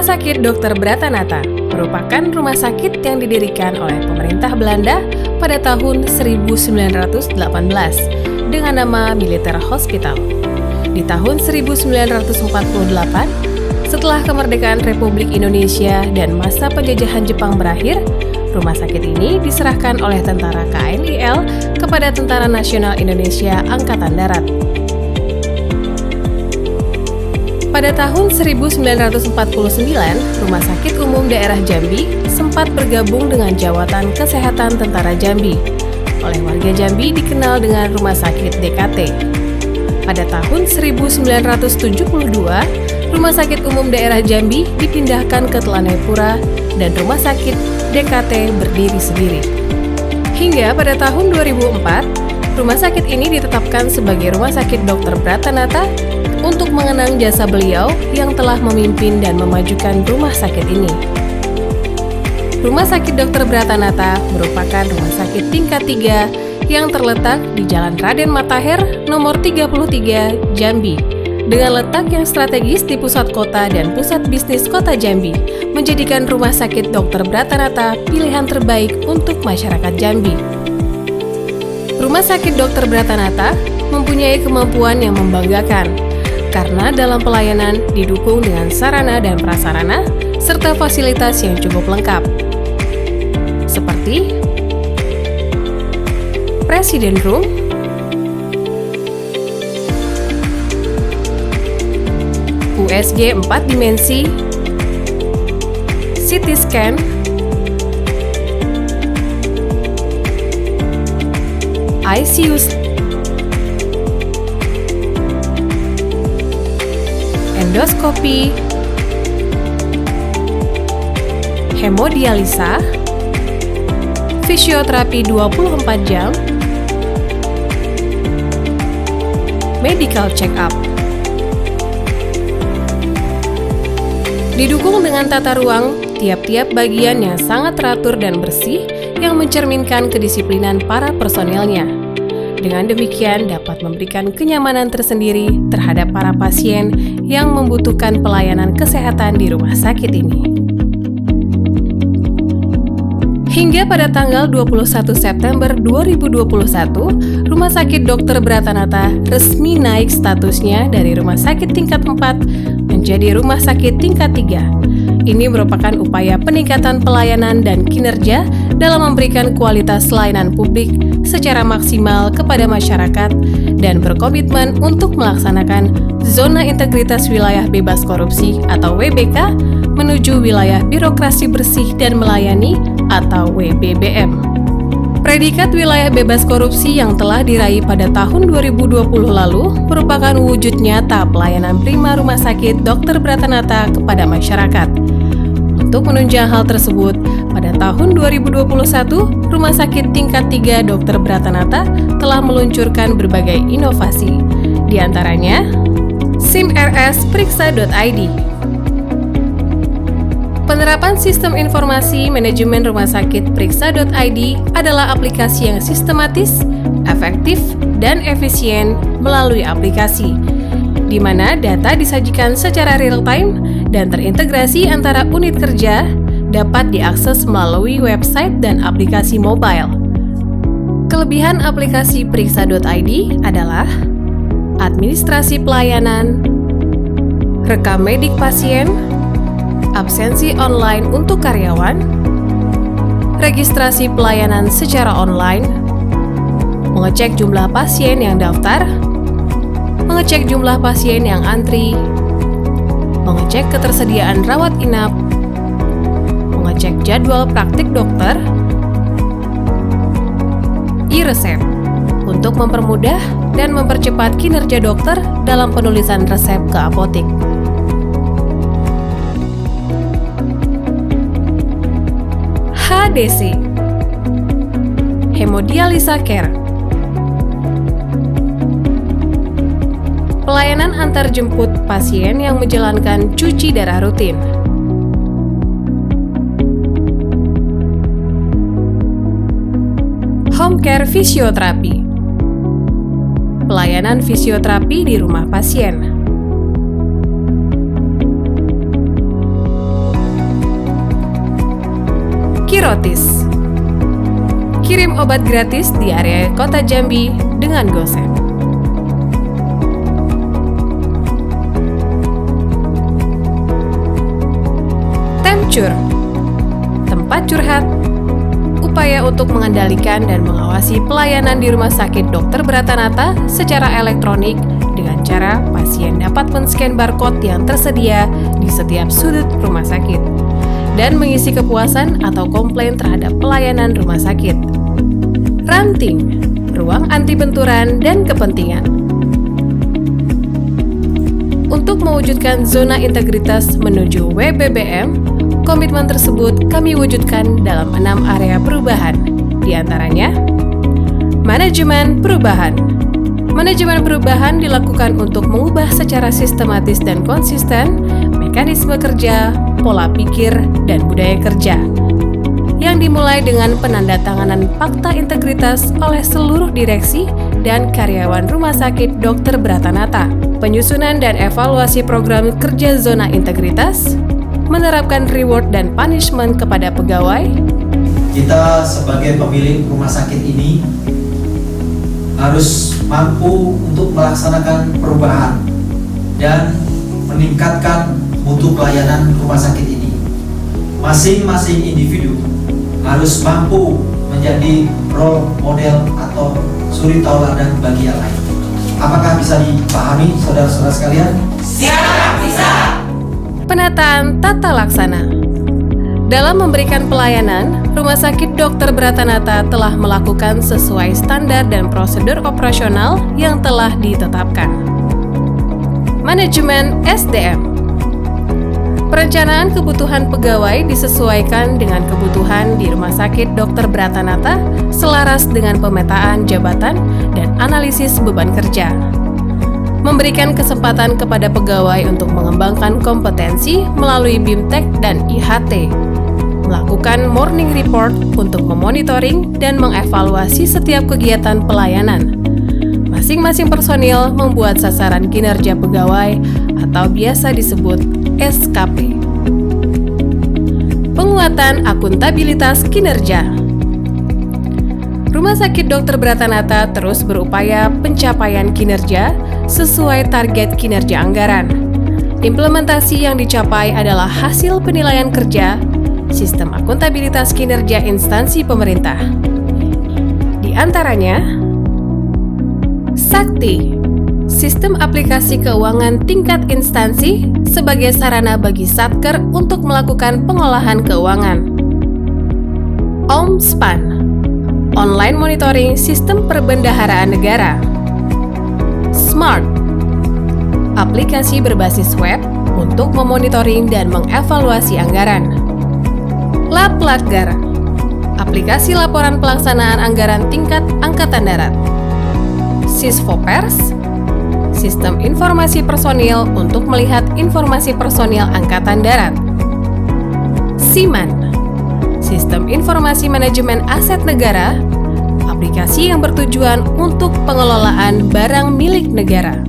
Rumah Sakit Dr. Bratanata merupakan rumah sakit yang didirikan oleh pemerintah Belanda pada tahun 1918 dengan nama Military Hospital. Di tahun 1948, setelah kemerdekaan Republik Indonesia dan masa penjajahan Jepang berakhir, rumah sakit ini diserahkan oleh tentara KNIL kepada Tentara Nasional Indonesia Angkatan Darat. Pada tahun 1949, Rumah Sakit Umum Daerah Jambi sempat bergabung dengan Jawatan Kesehatan Tentara Jambi. Oleh warga Jambi dikenal dengan Rumah Sakit DKT. Pada tahun 1972, Rumah Sakit Umum Daerah Jambi dipindahkan ke Telanai-Pura dan Rumah Sakit DKT berdiri sendiri. Hingga pada tahun 2004, rumah sakit ini ditetapkan sebagai Rumah Sakit Dr. Bratanata untuk mengenang jasa beliau yang telah memimpin dan memajukan rumah sakit ini. Rumah Sakit Dr. Bratanata merupakan rumah sakit tingkat 3 yang terletak di Jalan Raden Matahir nomor 33, Jambi. Dengan letak yang strategis di pusat kota dan pusat bisnis kota Jambi, menjadikan Rumah Sakit Dr. Bratanata pilihan terbaik untuk masyarakat Jambi. Rumah Sakit Dr. Bratanata mempunyai kemampuan yang membanggakan, karena dalam pelayanan didukung dengan sarana dan prasarana serta fasilitas yang cukup lengkap. Seperti Presiden Room, USG 4 dimensi, CT scan, ICU, endoskopi, hemodialisa, fisioterapi 24 jam, medical check-up. Didukung dengan tata ruang tiap-tiap bagian yang sangat teratur dan bersih yang mencerminkan kedisiplinan para personelnya. Dengan demikian dapat memberikan kenyamanan tersendiri terhadap para pasien yang membutuhkan pelayanan kesehatan di rumah sakit ini. Hingga pada tanggal 21 September 2021, Rumah Sakit Dr. Bratanata resmi naik statusnya dari Rumah Sakit tingkat 4 menjadi Rumah Sakit tingkat 3. Ini merupakan upaya peningkatan pelayanan dan kinerja dalam memberikan kualitas layanan publik secara maksimal kepada masyarakat dan berkomitmen untuk melaksanakan Zona Integritas Wilayah Bebas Korupsi atau WBK menuju Wilayah Birokrasi Bersih dan Melayani atau WBBM. Predikat Wilayah Bebas Korupsi yang telah diraih pada tahun 2020 lalu merupakan wujud nyata pelayanan prima Rumah Sakit Dr. Bratanata kepada masyarakat. Untuk menunjang hal tersebut, pada tahun 2021, Rumah Sakit tingkat 3 Dr. Bratanata telah meluncurkan berbagai inovasi, di antaranya SIMRS Periksa.id. Penerapan Sistem Informasi Manajemen Rumah Sakit Periksa.id adalah aplikasi yang sistematis, efektif, dan efisien melalui aplikasi, di mana data disajikan secara real-time dan terintegrasi antara unit kerja dapat diakses melalui website dan aplikasi mobile. Kelebihan aplikasi Periksa.id adalah administrasi pelayanan, rekam medik pasien, absensi online untuk karyawan, registrasi pelayanan secara online, mengecek jumlah pasien yang daftar, mengecek jumlah pasien yang antri, mengecek ketersediaan rawat inap, mengecek jadwal praktik dokter, e-resep untuk mempermudah dan mempercepat kinerja dokter dalam penulisan resep ke apotik. HDC, Hemodialisa Care, pelayanan antar jemput pasien yang menjalankan cuci darah rutin. Home Care Fisioterapi, pelayanan fisioterapi di rumah pasien. Virotis. Kirim obat gratis di area Kota Jambi dengan GoSend. Temcur, tempat curhat, upaya untuk mengendalikan dan mengawasi pelayanan di Rumah Sakit Dr. Bratanata secara elektronik dengan cara pasien dapat men-scan barcode yang tersedia di setiap sudut rumah sakit dan mengisi kepuasan atau komplain terhadap pelayanan rumah sakit. Ranting, ruang anti benturan dan kepentingan. Untuk mewujudkan zona integritas menuju WBBM, komitmen tersebut kami wujudkan dalam 6 area perubahan, di antaranya manajemen perubahan. Manajemen perubahan dilakukan untuk mengubah secara sistematis dan konsisten mekanisme kerja, pola pikir, dan budaya kerja yang dimulai dengan penandatanganan Fakta Integritas oleh seluruh direksi dan karyawan Rumah Sakit Dr. Bratanata, penyusunan dan evaluasi program kerja zona integritas, menerapkan reward dan punishment kepada pegawai. Kita sebagai pemilik rumah sakit ini harus mampu untuk melaksanakan perubahan dan meningkatkan mutu pelayanan rumah sakit ini. Masing-masing individu harus mampu menjadi role model atau suri tauladan bagi yang lain. Apakah bisa dipahami saudara-saudara sekalian? Siap, bisa! Penataan tata laksana. Dalam memberikan pelayanan, Rumah Sakit Dr. Bratanata telah melakukan sesuai standar dan prosedur operasional yang telah ditetapkan. Manajemen SDM. Perencanaan kebutuhan pegawai disesuaikan dengan kebutuhan di Rumah Sakit Dr. Bratanata selaras dengan pemetaan jabatan dan analisis beban kerja. Memberikan kesempatan kepada pegawai untuk mengembangkan kompetensi melalui BIMTEK dan IHT. Melakukan morning report untuk memonitoring dan mengevaluasi setiap kegiatan pelayanan. Masing-masing personil membuat sasaran kinerja pegawai atau biasa disebut SKP. Penguatan akuntabilitas kinerja. Rumah Sakit Dr. Bratanata terus berupaya pencapaian kinerja sesuai target kinerja anggaran. Implementasi yang dicapai adalah hasil penilaian kerja, sistem akuntabilitas kinerja instansi pemerintah. Di antaranya, Sakti, sistem aplikasi keuangan tingkat instansi sebagai sarana bagi Satker untuk melakukan pengolahan keuangan. OMSPAN, online monitoring sistem perbendaharaan negara. Smart, aplikasi berbasis web untuk memonitoring dan mengevaluasi anggaran. Laplatgar, aplikasi laporan pelaksanaan anggaran tingkat Angkatan Darat. Sisvopers, sistem informasi personil untuk melihat informasi personil Angkatan Darat. SIMAN, sistem informasi manajemen aset negara, aplikasi yang bertujuan untuk pengelolaan barang milik negara.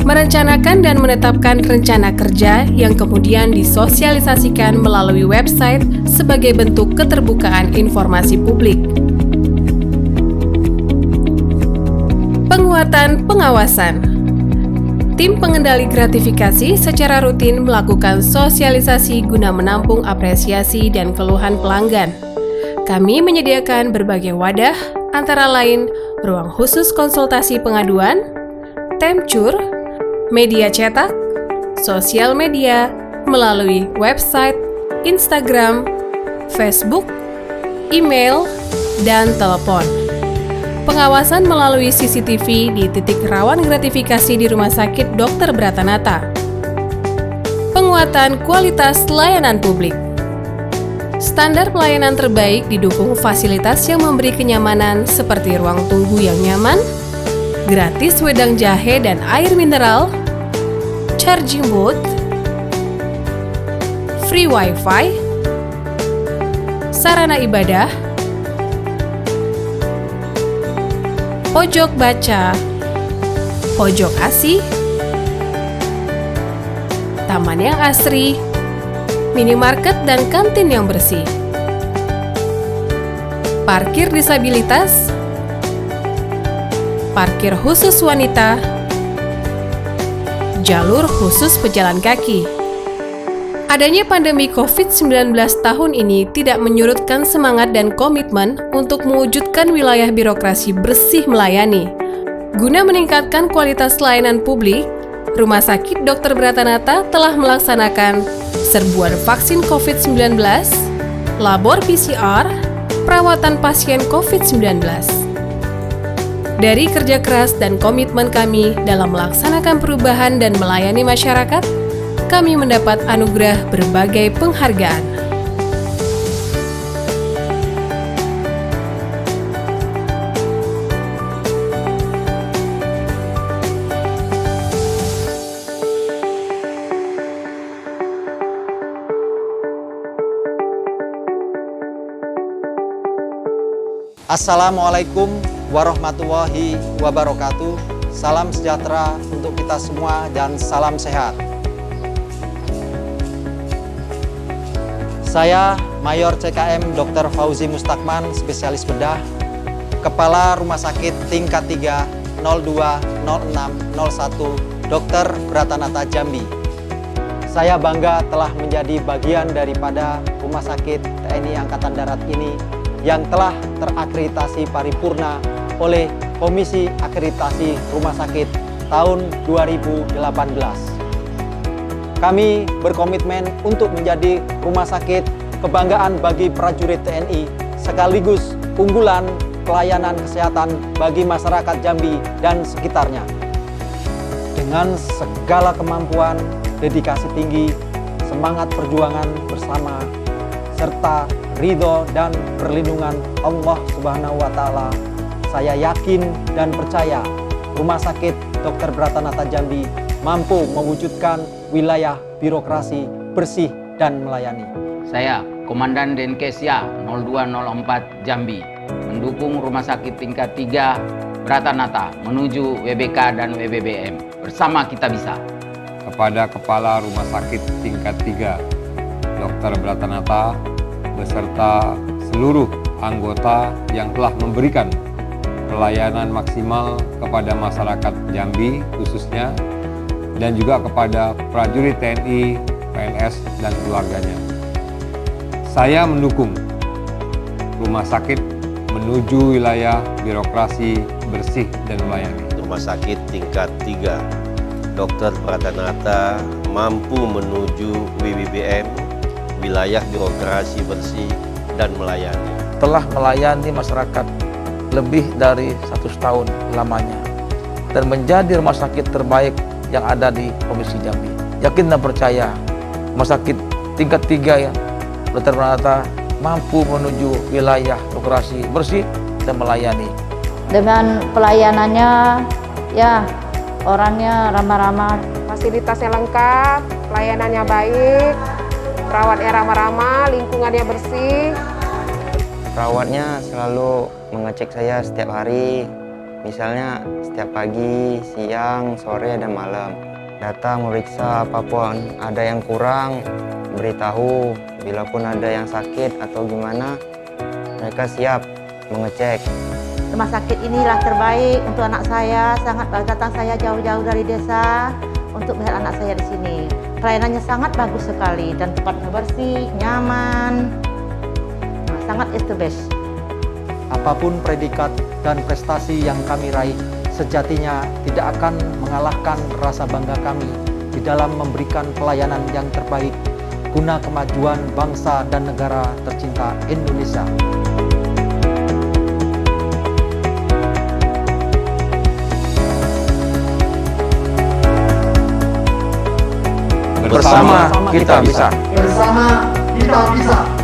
Merencanakan dan menetapkan rencana kerja yang kemudian disosialisasikan melalui website sebagai bentuk keterbukaan informasi publik. Penguatan pengawasan. Tim pengendali gratifikasi secara rutin melakukan sosialisasi guna menampung apresiasi dan keluhan pelanggan. Kami menyediakan berbagai wadah, antara lain ruang khusus konsultasi pengaduan, Temcur, media cetak, sosial media, melalui website, Instagram, Facebook, email, dan telepon. Pengawasan melalui CCTV di titik rawan gratifikasi di Rumah Sakit Dr. Bratanata. Penguatan kualitas layanan publik. Standar pelayanan terbaik didukung fasilitas yang memberi kenyamanan seperti ruang tunggu yang nyaman, gratis wedang jahe dan air mineral, charging booth, free wifi, sarana ibadah, pojok baca, pojok ASI, taman yang asri, minimarket dan kantin yang bersih. parkir disabilitas, parkir khusus wanita, jalur khusus pejalan kaki. Adanya pandemi COVID-19 tahun ini tidak menyurutkan semangat dan komitmen untuk mewujudkan wilayah birokrasi bersih melayani. Guna meningkatkan kualitas layanan publik, Rumah Sakit Dr. Bratanata telah melaksanakan serbuan vaksin COVID-19, labor PCR, perawatan pasien COVID-19. Dari kerja keras dan komitmen kami dalam melaksanakan perubahan dan melayani masyarakat, kami mendapat anugerah berbagai penghargaan. Assalamualaikum warahmatullahi wabarakatuh. Salam sejahtera untuk kita semua dan salam sehat. Saya Mayor CKM Dr. Fauzi Mustakman, spesialis bedah, Kepala Rumah Sakit tingkat 3 020601 Dr. Bratanata Jambi. Saya bangga telah menjadi bagian daripada Rumah Sakit TNI Angkatan Darat ini yang telah terakreditasi paripurna oleh Komisi Akreditasi Rumah Sakit tahun 2018. Kami berkomitmen untuk menjadi rumah sakit kebanggaan bagi prajurit TNI sekaligus unggulan pelayanan kesehatan bagi masyarakat Jambi dan sekitarnya. Dengan segala kemampuan, dedikasi tinggi, semangat perjuangan bersama, serta ridho dan perlindungan Allah Subhanahu wa Ta'ala, saya yakin dan percaya Rumah Sakit Dr. Bratanata Jambi mampu mewujudkan wilayah birokrasi bersih dan melayani. Saya, Komandan Denkesya 0204 Jambi, mendukung Rumah Sakit tingkat 3 Bratanata menuju WBK dan WBBM. Bersama kita bisa. Kepada Kepala Rumah Sakit tingkat 3 Dr. Bratanata beserta seluruh anggota yang telah memberikan pelayanan maksimal kepada masyarakat Jambi khususnya, dan juga kepada prajurit TNI, PNS, dan keluarganya. Saya mendukung rumah sakit menuju wilayah birokrasi bersih dan melayani. Rumah Sakit tingkat 3 Dr. Bratanata mampu menuju WBBM, wilayah birokrasi bersih dan melayani. Telah melayani masyarakat lebih dari 100 tahun lamanya dan menjadi rumah sakit terbaik yang ada di Provinsi Jambi. Yakin dan percaya Rumah Sakit tingkat 3 ya, Dr. Bratanata mampu menuju wilayah birokrasi bersih dan melayani. Dengan pelayanannya, ya orangnya ramah-ramah, fasilitasnya lengkap, pelayanannya baik, perawatnya ramah-ramah, lingkungannya bersih. Perawatnya selalu mengecek saya setiap hari, misalnya setiap pagi, siang, sore, dan malam. Datang meriksa apapun, ada yang kurang, beritahu. Bila pun ada yang sakit atau gimana, mereka siap mengecek. Rumah sakit inilah terbaik untuk anak saya. Sangat datang saya jauh-jauh dari desa untuk melihat anak saya di sini. Pelayanannya sangat bagus sekali dan tempatnya bersih, nyaman. Sangat is the best. Apapun predikat dan prestasi yang kami raih, sejatinya tidak akan mengalahkan rasa bangga kami di dalam memberikan pelayanan yang terbaik guna kemajuan bangsa dan negara tercinta Indonesia. Bersama kita bisa. Bersama kita bisa.